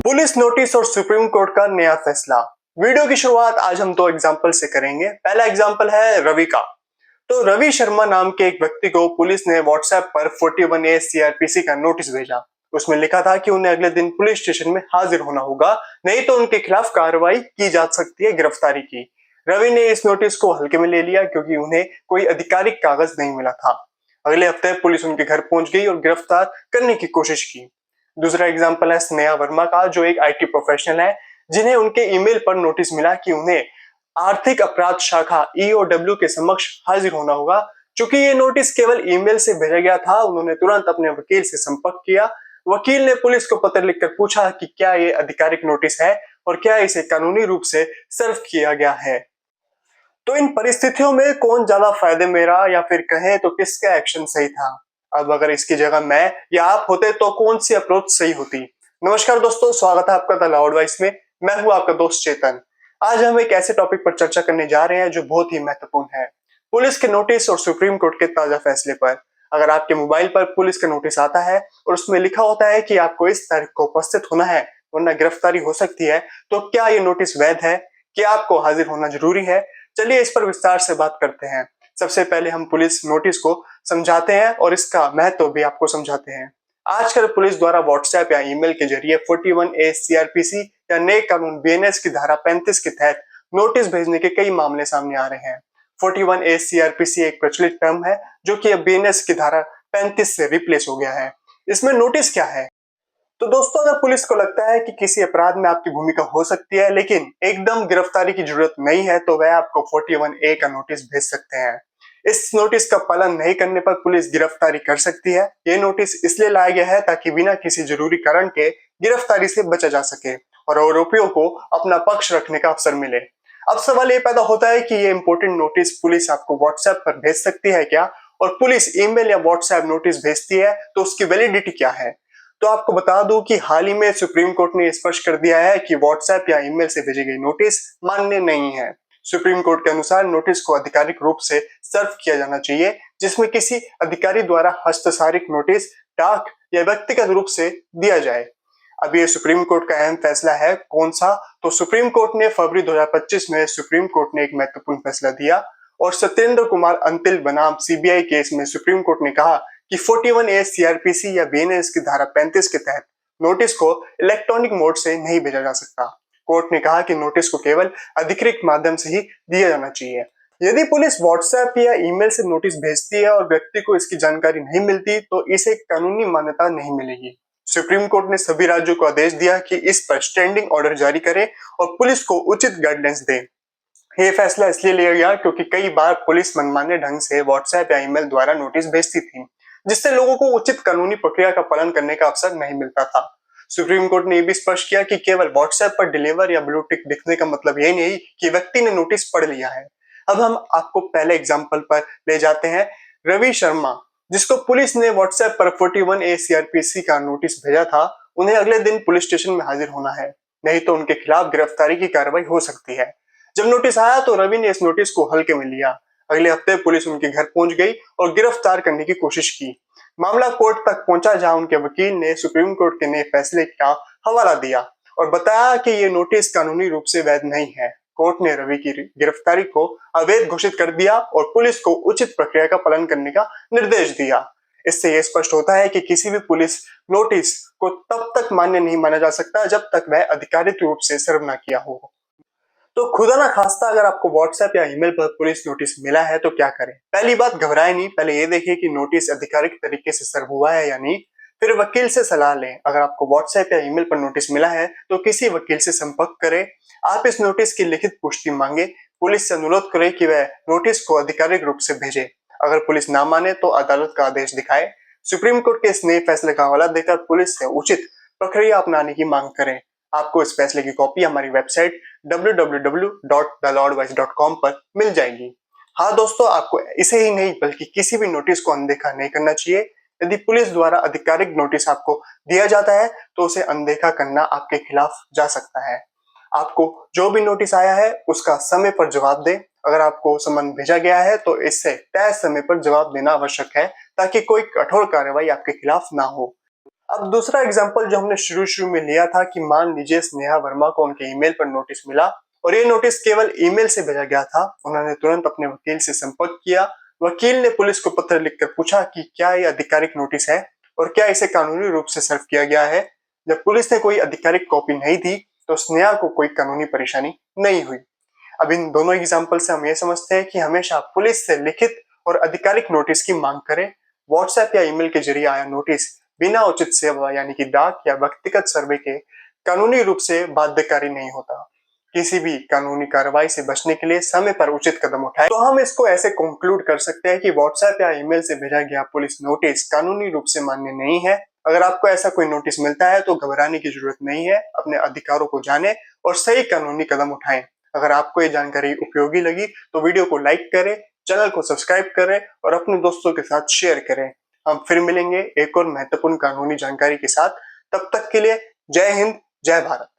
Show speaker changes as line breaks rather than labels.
Police notice और supreme court का नया फैसला। वीडियो की शुरुआत आज हम दो एग्जाम्पल से करेंगे। पहला एग्जाम्पल है रवि का। तो रवि शर्मा नाम के एक व्यक्ति को पुलिस ने व्हाट्सएप पर 41A CRPC का नोटिस भेजा। उसमें लिखा था कि उन्हें अगले दिन पुलिस स्टेशन में हाजिर होना होगा, नहीं तो उनके खिलाफ कार्रवाई की जा सकती है, गिरफ्तारी की। रवि ने इस नोटिस को हल्के में ले लिया क्योंकि उन्हें कोई आधिकारिक कागज नहीं मिला था। अगले हफ्ते पुलिस उनके घर पहुंच गई और गिरफ्तार करने की कोशिश की। दूसरा एग्जाम्पल है स्नेहा वर्मा का, जो एक IT प्रोफेशनल है, जिन्हें उनके ईमेल पर नोटिस मिला कि उन्हें आर्थिक अपराध शाखा EOW के समक्ष हाजिर होना होगा। चूंकि ये नोटिस केवल ईमेल से भेजा गया था, उन्होंने तुरंत अपने वकील से संपर्क किया। वकील ने पुलिस को पत्र लिखकर पूछा कि क्या ये आधिकारिक नोटिस है और क्या इसे कानूनी रूप से सर्व किया गया है। तो इन परिस्थितियों में कौन ज्यादा फायदे में रहा, या फिर कहें तो किसका एक्शन सही था? अब अगर इसकी जगह मैं या आप होते तो कौन सी अप्रोच सही होती? नमस्कार दोस्तों, स्वागत है आपका द लाउड वॉइस में। मैं हूं आपका दोस्त चेतन। आज हम एक ऐसे टॉपिक पर चर्चा करने जा रहे हैं जो बहुत ही महत्वपूर्ण है, पुलिस के नोटिस और सुप्रीम कोर्ट के ताजा फैसले पर। अगर आपके मोबाइल पर पुलिस का नोटिस आता है और उसमें लिखा होता है कि आपको इस तारीख को उपस्थित होना है वरना गिरफ्तारी हो सकती है, तो क्या ये नोटिस वैध है? क्या आपको हाजिर होना जरूरी है? चलिए इस पर विस्तार से बात करते हैं। सबसे पहले हम पुलिस नोटिस को समझाते हैं और इसका महत्व भी आपको समझाते हैं। आजकल पुलिस द्वारा व्हाट्सएप या ईमेल के जरिए 41A CRPC या नए कानून BNS की धारा 35 के तहत नोटिस भेजने के कई मामले सामने आ रहे हैं। 41A CRPC एक प्रचलित टर्म है जो कि अब BNS की धारा 35 से रिप्लेस हो गया है। इसमें नोटिस क्या है? तो दोस्तों, अगर पुलिस को लगता है कि किसी अपराध में आपकी भूमिका हो सकती है लेकिन एकदम गिरफ्तारी की जरूरत नहीं है, तो वह आपको 41A का नोटिस भेज सकते हैं। इस नोटिस का पालन नहीं करने पर पुलिस गिरफ्तारी कर सकती है। ये नोटिस इसलिए लाया गया है ताकि बिना किसी जरूरी कारण के गिरफ्तारी से बचा जा सके और आरोपियों को अपना पक्ष रखने का अवसर मिले। अब सवाल ये पैदा होता है कि ये इंपॉर्टेंट नोटिस पुलिस आपको व्हाट्सएप पर भेज सकती है क्या? और पुलिस ईमेल या व्हाट्सएप नोटिस भेजती है तो उसकी वैलिडिटी क्या है? तो आपको बता दूं कि हाल ही में सुप्रीम कोर्ट ने स्पष्ट कर दिया है कि व्हाट्सएप या ईमेल से भेजे गए नोटिस मान्य नहीं है। सुप्रीम कोर्ट के अनुसार नोटिस को आधिकारिक रूप से सर्व किया जाना चाहिए, जिसमें किसी अधिकारी द्वारा हस्ताक्षरित नोटिस डाक या व्यक्तिगत रूप से दिया जाए। अब ये सुप्रीम कोर्ट का अहम फैसला है। कौन सा? तो सुप्रीम कोर्ट ने फरवरी 2025 में सुप्रीम कोर्ट ने एक महत्वपूर्ण फैसला दिया और सत्येंद्र कुमार अंतिल बनाम CBI केस में सुप्रीम कोर्ट ने कहा कि 41A CRPC या BNS की धारा 35 के तहत नोटिस को इलेक्ट्रॉनिक मोड से नहीं भेजा जा सकता। कोर्ट ने कहा कि नोटिस को केवल अधिकृत माध्यम से ही दिया जाना चाहिए। यदि पुलिस व्हाट्सएप या ईमेल से नोटिस भेजती है और व्यक्ति को इसकी जानकारी नहीं मिलती, तो इसे कानूनी मान्यता नहीं मिलेगी। सुप्रीम कोर्ट ने सभी राज्यों को आदेश दिया कि इस पर स्टैंडिंग ऑर्डर जारी करे और पुलिस को उचित गाइडलाइंस दे। ये फैसला इसलिए लिया गया क्योंकि कई बार पुलिस मनमाने ढंग से व्हाट्सएप या ईमेल द्वारा नोटिस भेजती थी, जिससे लोगों को उचित कानूनी प्रक्रिया का पालन करने का अवसर नहीं मिलता था। सुप्रीम कोर्ट ने यह भी स्पष्ट किया कि केवल व्हाट्सएप पर डिलीवर या ब्लू टिक दिखने का मतलब यही नहीं कि व्यक्ति ने नोटिस पढ़ लिया है। अब हम आपको पहले एग्जाम्पल पर ले जाते हैं। रवि शर्मा, जिसको पुलिस ने व्हाट्सएप पर 41A CRPC का नोटिस भेजा था, उन्हें अगले दिन पुलिस स्टेशन में हाजिर होना है, नहीं तो उनके खिलाफ गिरफ्तारी की कार्रवाई हो सकती है। जब नोटिस आया तो रवि ने इस नोटिस को हल्के में लिया। अगले हफ्ते पुलिस उनके घर पहुंच गई और गिरफ्तार करने की कोशिश की। मामला कोर्ट तक पहुंचा, जहां उनके वकील ने सुप्रीम कोर्ट के नए फैसले का हवाला दिया और बताया कि ये नोटिस कानूनी रूप से वैध नहीं है। कोर्ट ने रवि की गिरफ्तारी को अवैध घोषित कर दिया और पुलिस को उचित प्रक्रिया का पालन करने का निर्देश दिया। इससे यह स्पष्ट होता है कि किसी भी पुलिस नोटिस को तब तक मान्य नहीं माना जा सकता जब तक वह आधिकारिक रूप से सर्व न किया हो। तो खुदा ना खास्ता अगर आपको व्हाट्सएप या ईमेल पर पुलिस नोटिस मिला है तो क्या करें? पहली बात, घबराएं नहीं। पहले ये देखिए कि नोटिस आधिकारिक तरीके से सर्व हुआ है या नहीं। फिर वकील से सलाह लें। अगर आपको व्हाट्सएप या ईमेल पर नोटिस मिला है तो किसी वकील से संपर्क करें। आप इस नोटिस की लिखित पुष्टि मांगे। पुलिस से अनुरोध करें कि वह नोटिस को आधिकारिक रूप से भेजे। अगर पुलिस ना माने तो अदालत का आदेश दिखाए। सुप्रीम कोर्ट के इस नए फैसले का हवाला देकर पुलिस से उचित प्रक्रिया अपनाने की मांग करें। आपको इस फैसले की कॉपी हमारी वेबसाइट www.thelordwise.com पर मिल जाएगी। हाँ दोस्तों, आपको इसे ही नहीं बल्कि किसी भी नोटिस को अनदेखा नहीं करना चाहिए। यदि पुलिस द्वारा आधिकारिक नोटिस आपको दिया जाता है तो उसे अनदेखा करना आपके खिलाफ जा सकता है। आपको जो भी नोटिस आया है उसका समय पर जवाब दें। अगर आपको समन भेजा गया है तो इससे तय समय पर जवाब देना आवश्यक है ताकि कोई कठोर कार्रवाई आपके खिलाफ ना हो। अब दूसरा एग्जांपल जो हमने शुरू में लिया था कि मान लीजिए स्नेहा वर्मा को उनके ईमेल पर नोटिस मिला और ये नोटिस केवल ईमेल से भेजा गया था। उन्होंने तुरंत अपने वकील से संपर्क किया। वकील ने पुलिस को पत्र लिखकर पूछा कि क्या ये आधिकारिक नोटिस है और क्या इसे कानूनी रूप से सर्व किया गया है। जब पुलिस ने कोई आधिकारिक कॉपी नहीं दी तो स्नेहा को कोई कानूनी परेशानी नहीं हुई। अब इन दोनों एग्जाम्पल से हम ये समझते हैं कि हमेशा पुलिस से लिखित और आधिकारिक नोटिस की मांग करें। व्हाट्सएप या ईमेल के जरिए आया नोटिस बिना उचित सेवा यानी कि डाक या व्यक्तिगत सर्वे के कानूनी रूप से बाध्यकारी नहीं होता। किसी भी कानूनी कार्रवाई से बचने के लिए समय पर उचित कदम उठाएं। तो हम इसको ऐसे कंक्लूड कर सकते हैं कि व्हाट्सएप या ईमेल से भेजा गया पुलिस नोटिस कानूनी रूप से मान्य नहीं है। अगर आपको ऐसा कोई नोटिस मिलता है तो घबराने की जरूरत नहीं है। अपने अधिकारों को जानें और सही कानूनी कदम उठाएं। अगर आपको ये जानकारी उपयोगी लगी तो वीडियो को लाइक करें, चैनल को सब्सक्राइब करें और अपने दोस्तों के साथ शेयर करें। हम फिर मिलेंगे एक और महत्वपूर्ण कानूनी जानकारी के साथ। तब तक के लिए जय हिंद, जय भारत।